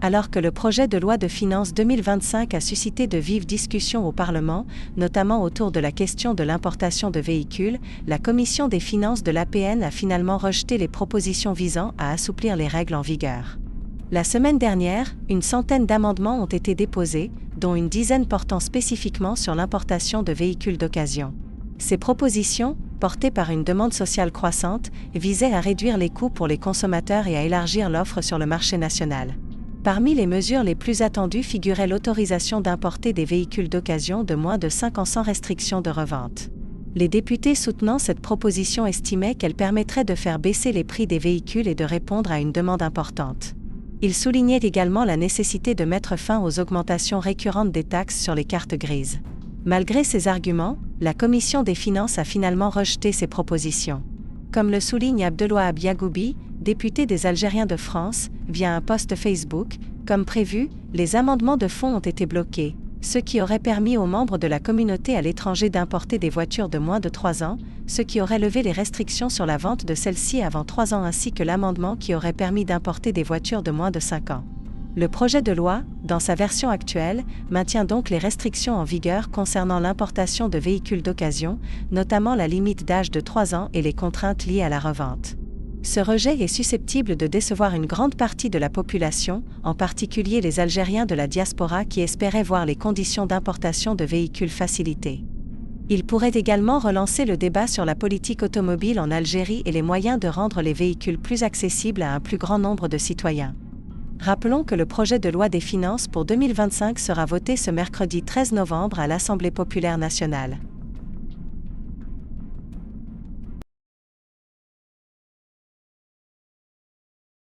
Alors que le projet de loi de finances 2025 a suscité de vives discussions au Parlement, notamment autour de la question de l'importation de véhicules, la Commission des finances de l'APN a finalement rejeté les propositions visant à assouplir les règles en vigueur. La semaine dernière, une centaine d'amendements ont été déposés, dont une dizaine portant spécifiquement sur l'importation de véhicules d'occasion. Ces propositions, portées par une demande sociale croissante, visaient à réduire les coûts pour les consommateurs et à élargir l'offre sur le marché national. Parmi les mesures les plus attendues figurait l'autorisation d'importer des véhicules d'occasion de moins de 5 ans sans restriction de revente. Les députés soutenant cette proposition estimaient qu'elle permettrait de faire baisser les prix des véhicules et de répondre à une demande importante. Ils soulignaient également la nécessité de mettre fin aux augmentations récurrentes des taxes sur les cartes grises. Malgré ces arguments, la Commission des finances a finalement rejeté ces propositions. Comme le souligne Abdelwahab Yagoubi, député des Algériens de France, via un post Facebook, comme prévu, les amendements de fond ont été bloqués, ce qui aurait permis aux membres de la communauté à l'étranger d'importer des voitures de moins de 3 ans, ce qui aurait levé les restrictions sur la vente de celles-ci avant 3 ans ainsi que l'amendement qui aurait permis d'importer des voitures de moins de 5 ans. Le projet de loi, dans sa version actuelle, maintient donc les restrictions en vigueur concernant l'importation de véhicules d'occasion, notamment la limite d'âge de 3 ans et les contraintes liées à la revente. Ce rejet est susceptible de décevoir une grande partie de la population, en particulier les Algériens de la diaspora qui espéraient voir les conditions d'importation de véhicules facilitées. Il pourrait également relancer le débat sur la politique automobile en Algérie et les moyens de rendre les véhicules plus accessibles à un plus grand nombre de citoyens. Rappelons que le projet de loi des finances pour 2025 sera voté ce mercredi 13 novembre à l'Assemblée populaire nationale.